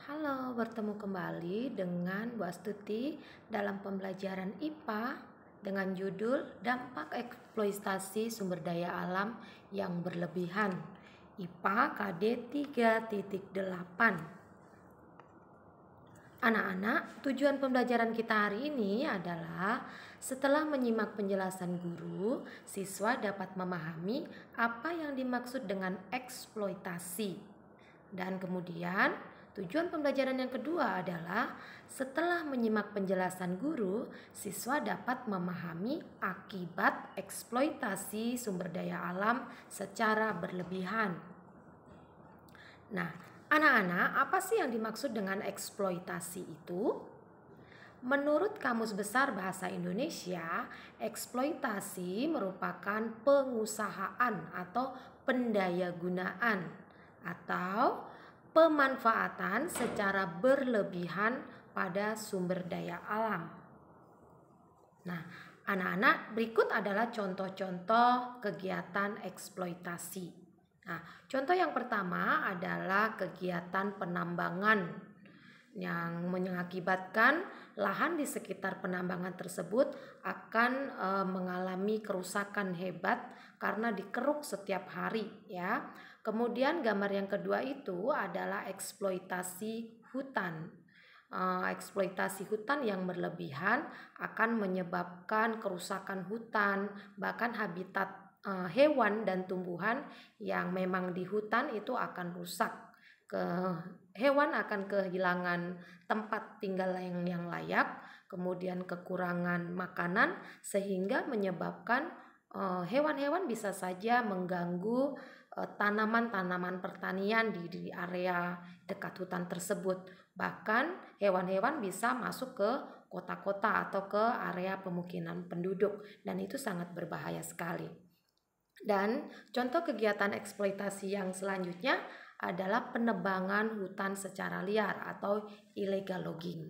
Halo, bertemu kembali dengan Bu Astuti dalam pembelajaran IPA dengan judul Dampak Eksploitasi Sumber Daya Alam yang Berlebihan. IPA KD 3.8. Anak-anak, tujuan pembelajaran kita hari ini adalah setelah menyimak penjelasan guru, siswa dapat memahami apa yang dimaksud dengan eksploitasi. Dan kemudian tujuan pembelajaran yang kedua adalah setelah menyimak penjelasan guru, siswa dapat memahami akibat eksploitasi sumber daya alam secara berlebihan. Nah, anak-anak, apa sih yang dimaksud dengan eksploitasi itu? Menurut Kamus Besar Bahasa Indonesia, eksploitasi merupakan pengusahaan atau pendayagunaan atau pemanfaatan secara berlebihan pada sumber daya alam. Nah, anak-anak, berikut adalah contoh-contoh kegiatan eksploitasi. Nah, contoh yang pertama adalah kegiatan penambangan yang mengakibatkan lahan di sekitar penambangan tersebut akan mengalami kerusakan hebat karena dikeruk setiap hari ya. Kemudian gambar yang kedua itu adalah eksploitasi hutan. Eksploitasi hutan yang berlebihan akan menyebabkan kerusakan hutan, bahkan habitat hewan dan tumbuhan yang memang di hutan itu akan rusak. Hewan akan kehilangan tempat tinggal yang layak, kemudian kekurangan makanan sehingga menyebabkan hewan-hewan bisa saja mengganggu tanaman-tanaman pertanian di area dekat hutan tersebut. Bahkan hewan-hewan bisa masuk ke kota-kota atau ke area pemukiman penduduk dan itu sangat berbahaya sekali. Dan contoh kegiatan eksploitasi yang selanjutnya adalah penebangan hutan secara liar atau illegal logging.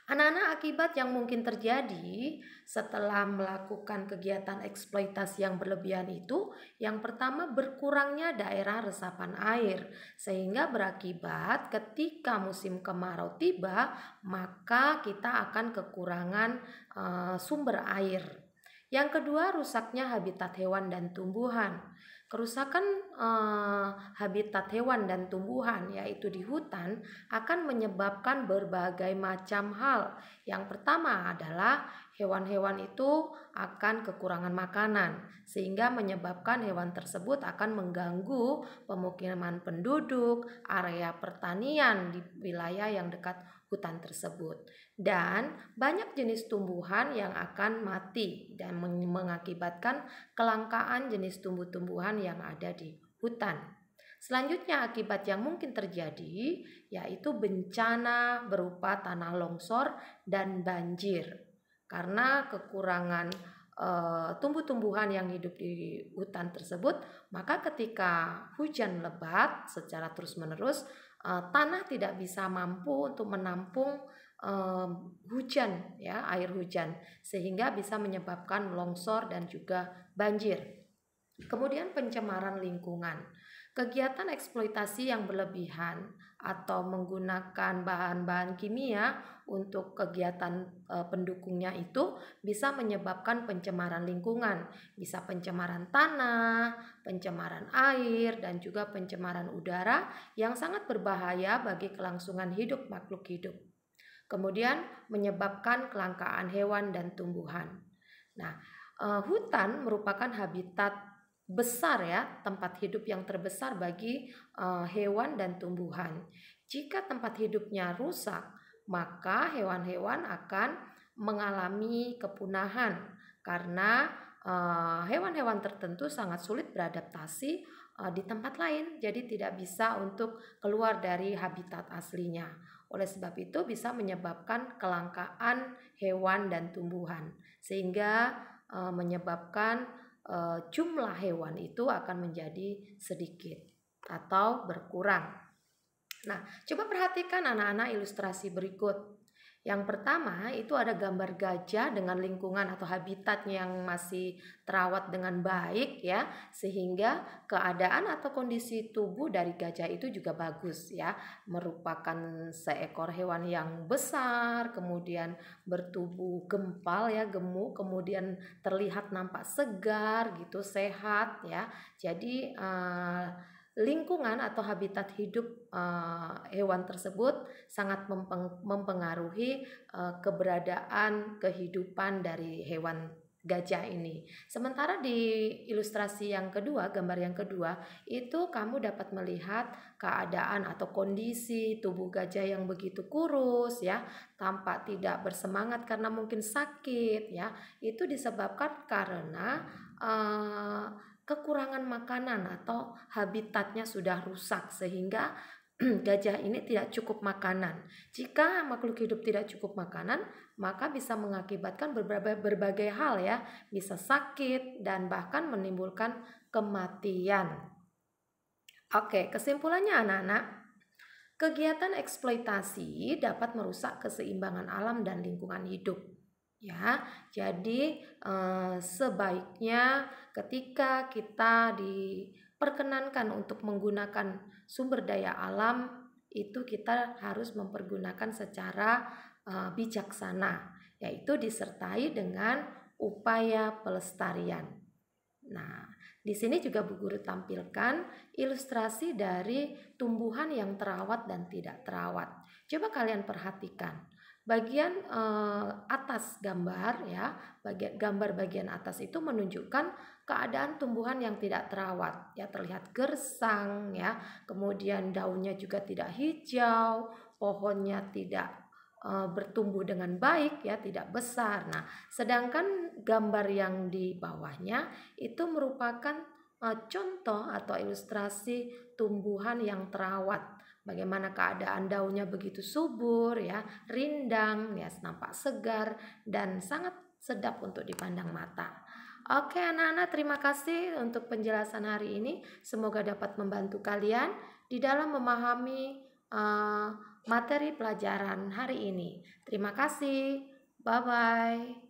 Anak-anak, akibat yang mungkin terjadi setelah melakukan kegiatan eksploitasi yang berlebihan itu, yang pertama berkurangnya daerah resapan air, sehingga berakibat ketika musim kemarau tiba, maka kita akan kekurangan sumber air. Yang kedua, rusaknya habitat hewan dan tumbuhan. Kerusakan habitat hewan dan tumbuhan yaitu di hutan akan menyebabkan berbagai macam hal. Yang pertama adalah hewan-hewan itu akan kekurangan makanan sehingga menyebabkan hewan tersebut akan mengganggu pemukiman penduduk, area pertanian di wilayah yang dekat hutan tersebut. Dan banyak jenis tumbuhan yang akan mati dan mengakibatkan kelangkaan jenis tumbuh-tumbuhan yang ada di hutan. Selanjutnya, akibat yang mungkin terjadi yaitu bencana berupa tanah longsor dan banjir. Karena kekurangan tumbuh-tumbuhan yang hidup di hutan tersebut, maka ketika hujan lebat secara terus-menerus, tanah tidak bisa mampu untuk menampung hujan ya, air hujan, sehingga bisa menyebabkan longsor dan juga banjir. Kemudian pencemaran lingkungan. Kegiatan eksploitasi yang berlebihan atau menggunakan bahan-bahan kimia untuk kegiatan pendukungnya itu bisa menyebabkan pencemaran lingkungan, bisa pencemaran tanah, pencemaran air, dan juga pencemaran udara yang sangat berbahaya bagi kelangsungan hidup makhluk hidup. Kemudian menyebabkan kelangkaan hewan dan tumbuhan. Nah, hutan merupakan habitat besar ya, tempat hidup yang terbesar bagi hewan dan tumbuhan. Jika tempat hidupnya rusak, maka hewan-hewan akan mengalami kepunahan karena hewan-hewan tertentu sangat sulit beradaptasi di tempat lain, jadi tidak bisa untuk keluar dari habitat aslinya. Oleh sebab itu bisa menyebabkan kelangkaan hewan dan tumbuhan, sehingga menyebabkan jumlah hewan itu akan menjadi sedikit atau berkurang. Nah, coba perhatikan anak-anak ilustrasi berikut. Yang pertama itu ada gambar gajah dengan lingkungan atau habitatnya yang masih terawat dengan baik ya, sehingga keadaan atau kondisi tubuh dari gajah itu juga bagus ya, merupakan seekor hewan yang besar, kemudian bertubuh gempal ya, gemuk, kemudian terlihat nampak segar gitu, sehat ya. Jadi lingkungan atau habitat hidup hewan tersebut sangat mempengaruhi keberadaan kehidupan dari hewan gajah ini. Sementara di ilustrasi yang kedua, gambar yang kedua, itu kamu dapat melihat keadaan atau kondisi tubuh gajah yang begitu kurus ya, tampak tidak bersemangat karena mungkin sakit ya. Itu disebabkan karena kekurangan makanan atau habitatnya sudah rusak sehingga gajah ini tidak cukup makanan. Jika makhluk hidup tidak cukup makanan, maka bisa mengakibatkan berbagai hal ya, bisa sakit dan bahkan menimbulkan kematian. Oke, kesimpulannya anak-anak, kegiatan eksploitasi dapat merusak keseimbangan alam dan lingkungan hidup. Ya, jadi sebaiknya ketika kita diperkenankan untuk menggunakan sumber daya alam itu kita harus mempergunakan secara bijaksana, yaitu disertai dengan upaya pelestarian. Nah, di sini juga Bu Guru tampilkan ilustrasi dari tumbuhan yang terawat dan tidak terawat. Coba kalian perhatikan. Bagian atas gambar ya, gambar bagian atas itu menunjukkan keadaan tumbuhan yang tidak terawat ya, terlihat gersang ya, kemudian daunnya juga tidak hijau, pohonnya tidak bertumbuh dengan baik ya, tidak besar. Nah, sedangkan gambar yang di bawahnya itu merupakan contoh atau ilustrasi tumbuhan yang terawat. Bagaimana keadaan daunnya begitu subur ya, rindang ya, nampak segar dan sangat sedap untuk dipandang mata. Oke anak-anak, terima kasih untuk penjelasan hari ini. Semoga dapat membantu kalian di dalam memahami materi pelajaran hari ini. Terima kasih. Bye-bye.